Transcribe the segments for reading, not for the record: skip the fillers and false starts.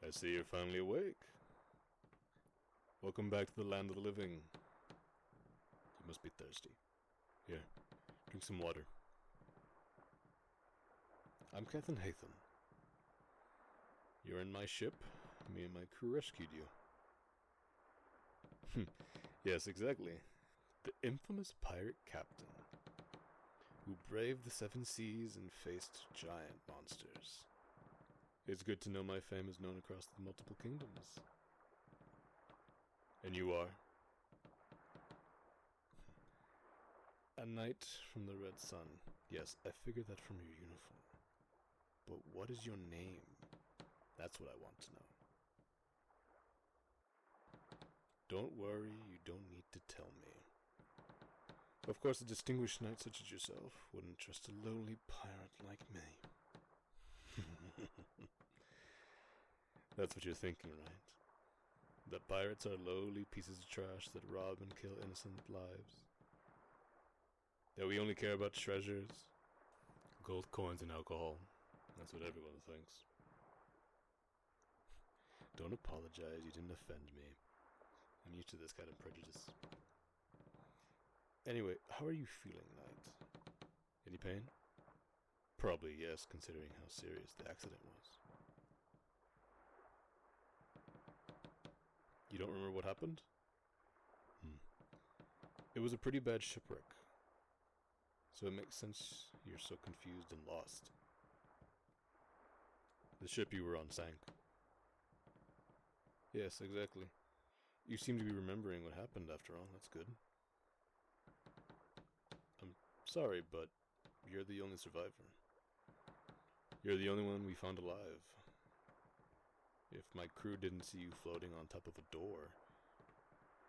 I see you're finally awake. Welcome back to the land of the living. You must be thirsty. Here, drink some water. I'm Captain Hathan. You're in my ship. Me and my crew rescued you. Yes, exactly. The infamous pirate captain who braved the seven seas and faced giant monsters. It's good to know my fame is known across the multiple kingdoms. And you are? A knight from the Red Sun. Yes, I figured that from your uniform. But what is your name? That's what I want to know. Don't worry, you don't need to tell me. Of course, a distinguished knight such as yourself wouldn't trust a lowly pirate like me. That's what you're thinking, right? That pirates are lowly pieces of trash that rob and kill innocent lives. That we only care about treasures, gold coins, and alcohol. That's what everyone thinks. Don't apologize, you didn't offend me. I'm used to this kind of prejudice. Anyway, how are you feeling, Knight? Any pain? Probably yes, considering how serious the accident was. You don't remember what happened? It was a pretty bad shipwreck. So it makes sense you're so confused and lost. The ship you were on sank. Yes, exactly. You seem to be remembering what happened after all, that's good. I'm sorry, but you're the only survivor. You're the only one we found alive. If my crew didn't see you floating on top of a door,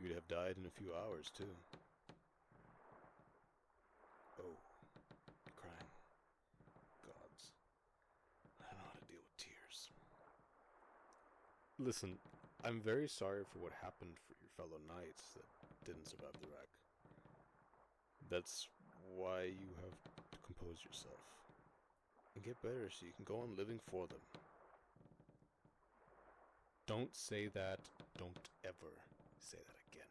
you'd have died in a few hours, too. Oh, you're crying. Gods. I don't know how to deal with tears. Listen, I'm very sorry for what happened for your fellow knights that didn't survive the wreck. That's why you have to compose yourself and get better so you can go on living for them. Don't say that. Don't ever say that again.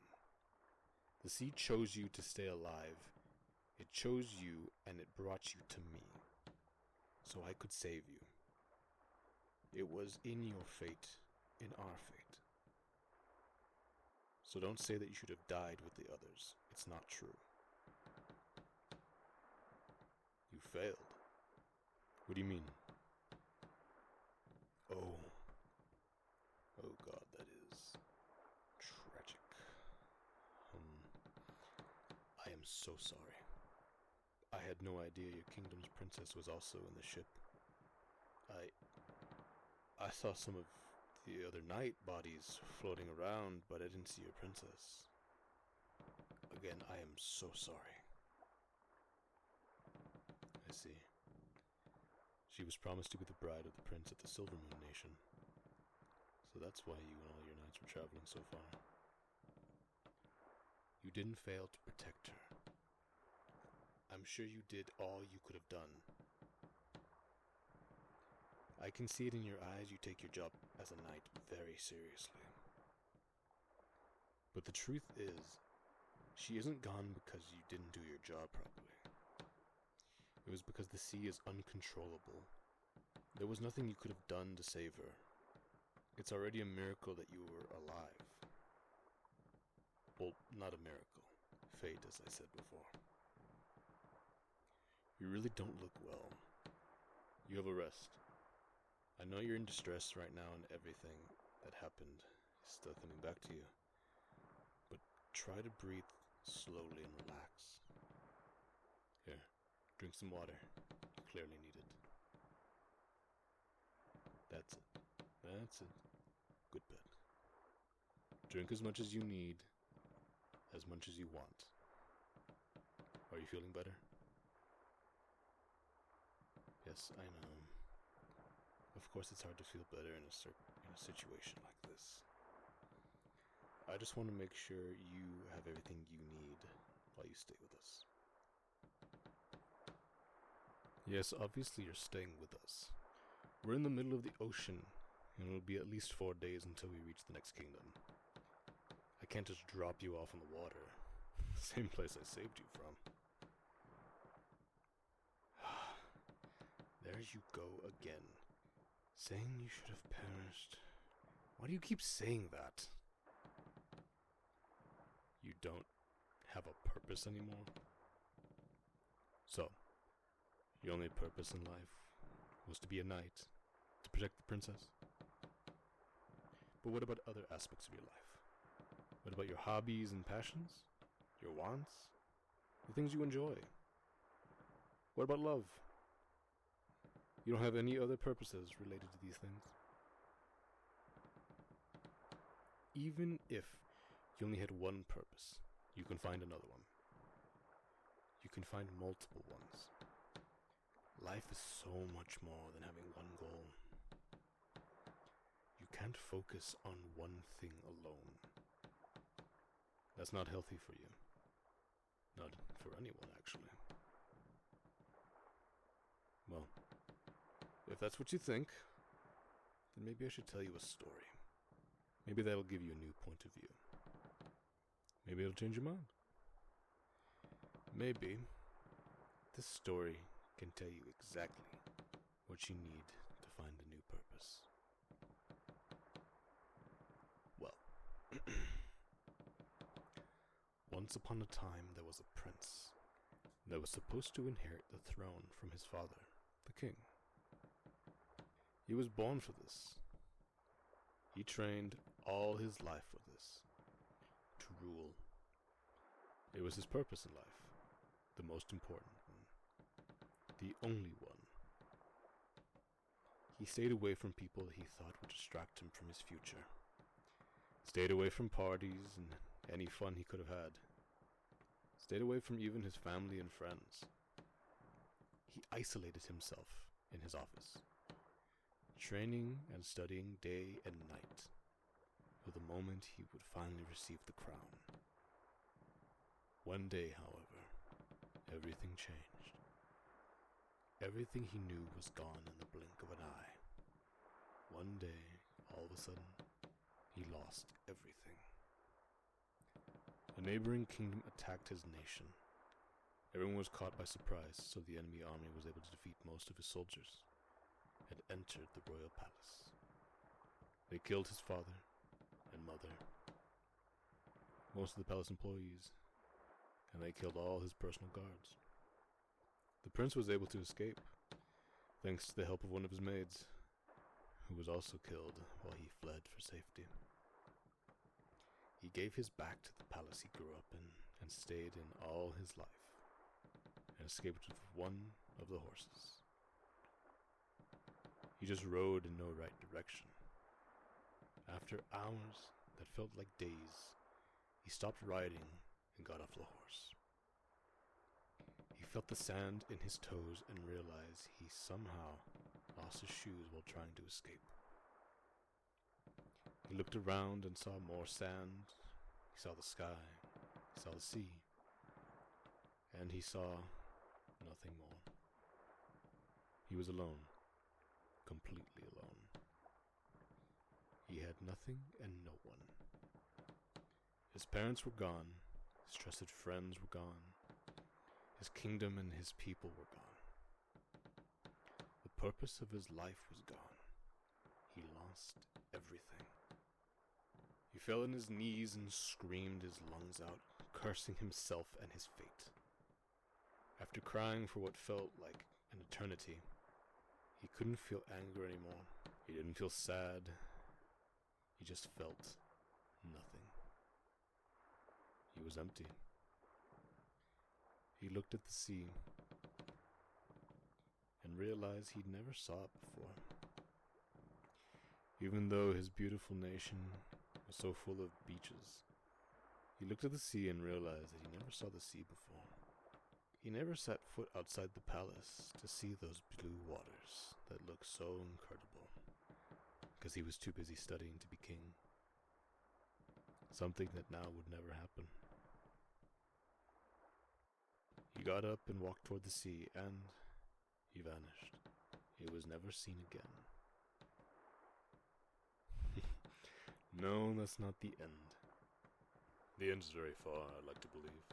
The sea chose you to stay alive. It chose you and it brought you to me, so I could save you. It was in your fate, in our fate. So don't say that you should have died with the others. It's not true. You failed. What do you mean? Oh God, that is tragic. I am so sorry. I had no idea your kingdom's princess was also in the ship. I saw some of the other knight bodies floating around, but I didn't see your princess. Again, I am so sorry. I see. She was promised to be the bride of the prince at the Silver Moon Nation. So that's why you and all your knights were traveling so far. You didn't fail to protect her. I'm sure you did all you could have done. I can see it in your eyes you take your job as a knight very seriously. But the truth is, she isn't gone because you didn't do your job properly. It was because the sea is uncontrollable. There was nothing you could have done to save her. It's already a miracle that you were alive. Well, not a miracle. Fate, as I said before. You really don't look well. You have a rest. I know you're in distress right now and everything that happened is still coming back to you. But try to breathe slowly and relax. Here, drink some water. You clearly need it. That's it. That's it. Good bed. Drink as much as you need, as much as you want. Are you feeling better? Yes, I know. Of course it's hard to feel better in a situation like this. I just want to make sure you have everything you need while you stay with us. Yes, obviously you're staying with us. We're in the middle of the ocean, and it'll be at least 4 days until we reach the next kingdom. I can't just drop you off in the water. Same place I saved you from. There you go again. Saying you should have perished. Why do you keep saying that? You don't have a purpose anymore? So, your only purpose in life was to be a knight, to protect the princess? But what about other aspects of your life? What about your hobbies and passions? Your wants? The things you enjoy? What about love? You don't have any other purposes related to these things? Even if you only had one purpose, you can find another one. You can find multiple ones. Life is so much more than having one goal. You can't focus on one thing alone. That's not healthy for you. Not for anyone, actually. Well, if that's what you think, then maybe I should tell you a story. Maybe that'll give you a new point of view. Maybe it'll change your mind. Maybe this story can tell you exactly what you need to find a new purpose. Well, once upon a time there was a prince that was supposed to inherit the throne from his father, the king. He was born for this. He trained all his life for this. To rule. It was his purpose in life. The most important one. The only one. He stayed away from people that he thought would distract him from his future. Stayed away from parties and any fun he could have had. Stayed away from even his family and friends. He isolated himself in his office, training and studying day and night, for the moment he would finally receive the crown. One day, however, everything changed. Everything he knew was gone in the blink of an eye. One day, all of a sudden, he lost everything. A neighboring kingdom attacked his nation. Everyone was caught by surprise, so the enemy army was able to defeat most of his soldiers and entered the royal palace. They killed his father and mother, most of the palace employees, and they killed all his personal guards. The prince was able to escape, thanks to the help of one of his maids, who was also killed while he fled for safety. He gave his back to the palace he grew up in and stayed in all his life, and escaped with one of the horses. He just rode in no right direction. After hours that felt like days, he stopped riding and got off the horse. He felt the sand in his toes and realized he somehow lost his shoes while trying to escape. He looked around and saw more sand. He saw the sky. He saw the sea. And he saw nothing more. He was alone. Completely alone. He had nothing and no one. His parents were gone. His trusted friends were gone. His kingdom and his people were gone. The purpose of his life was gone. He lost everything. He fell on his knees and screamed his lungs out, cursing himself and his fate. After crying for what felt like an eternity, he couldn't feel anger anymore. He didn't feel sad. He just felt nothing. He was empty. He looked at the sea and realized he'd never saw it before. Even though his beautiful nation was so full of beaches, he looked at the sea and realized that he never saw the sea before. He never set foot outside the palace to see those blue waters that looked so incredible, because he was too busy studying to be king. Something that now would never happen. He got up and walked toward the sea, and he vanished. He was never seen again. No, that's not the end. The end's very far, I'd like to believe.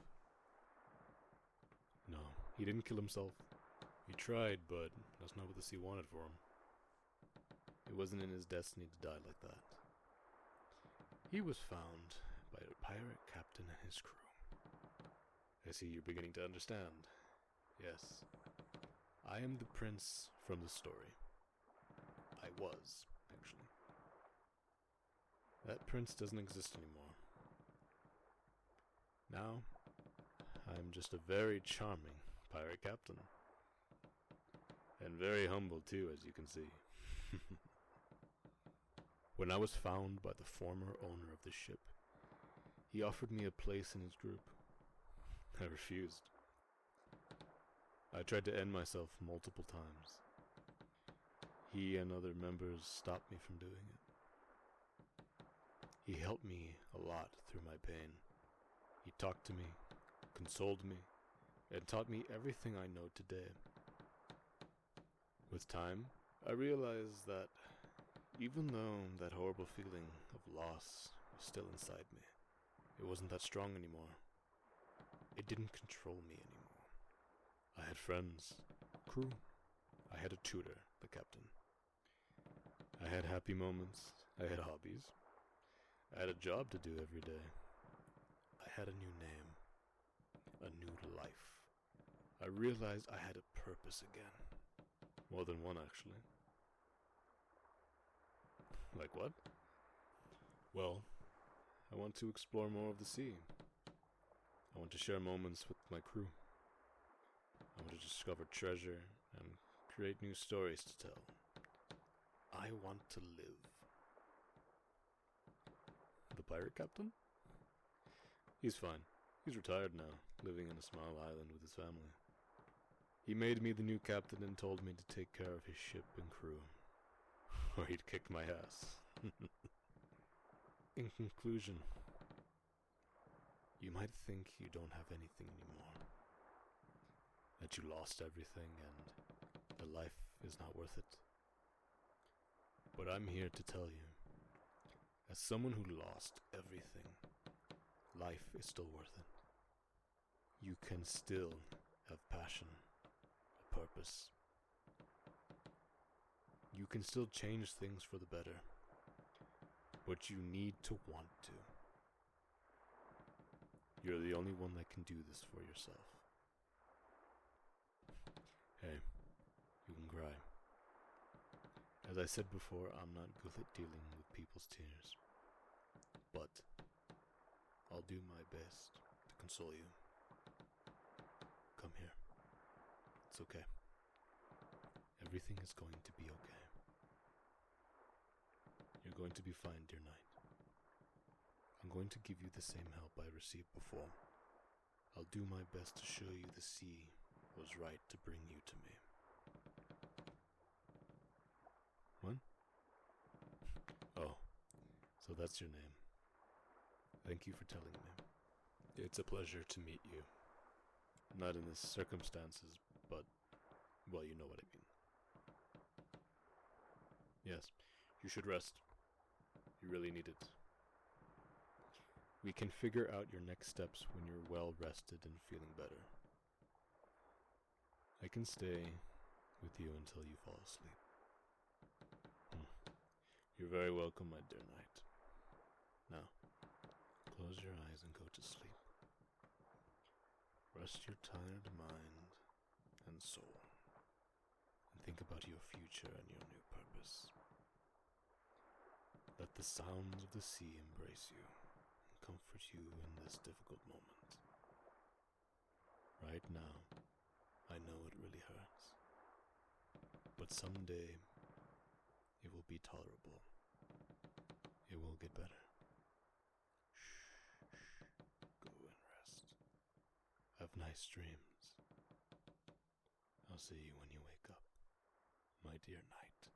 No, he didn't kill himself. He tried, but that's not what the sea wanted for him. It wasn't in his destiny to die like that. He was found by a pirate captain and his crew. I see you're beginning to understand. Yes, I am the prince from the story. I was, actually. That prince doesn't exist anymore. Now, I'm just a very charming pirate captain. And very humble too, as you can see. When I was found by the former owner of the ship, he offered me a place in his group. I refused. I tried to end myself multiple times. He and other members stopped me from doing it. He helped me a lot through my pain. He talked to me, consoled me, and taught me everything I know today. With time, I realized that even though that horrible feeling of loss was still inside me, it wasn't that strong anymore. It didn't control me anymore. I had friends, crew. I had a tutor, the captain. I had happy moments. I had hobbies. I had a job to do every day. I had a new name. A new life. I realized I had a purpose again. More than one, actually. Like what? Well, I want to explore more of the sea. I want to share moments with my crew. I want to discover treasure and create new stories to tell. I want to live. The pirate captain? He's fine. He's retired now, living in a small island with his family. He made me the new captain and told me to take care of his ship and crew, or he'd kick my ass. In conclusion, you might think you don't have anything anymore, that you lost everything and that life is not worth it. But I'm here to tell you, as someone who lost everything, life is still worth it. You can still have passion, a purpose. You can still change things for the better, but you need to want to. You're the only one that can do this for yourself. Hey, you can cry. As I said before, I'm not good at dealing with people's tears. But I'll do my best to console you. Come here. It's okay. Everything is going to be okay. You're going to be fine, dear knight. I'm going to give you the same help I received before. I'll do my best to show you the sea was right to bring you to me. What? Oh, so that's your name. Thank you for telling me. It's a pleasure to meet you. Not in these circumstances, but, well, you know what I mean. Yes, you should rest. You really need it. We can figure out your next steps when you're well rested and feeling better. I can stay with you until you fall asleep. You're very welcome, my dear knight. Now, close your eyes and go to sleep. Rest your tired mind and soul, and think about your future and your new purpose. Let the sounds of the sea embrace you and comfort you in this difficult moment. Right now, I know it really hurts, but someday it will be tolerable. It will get better. Shh, go and rest. Have nice dreams. I'll see you when you wake up, my dear knight.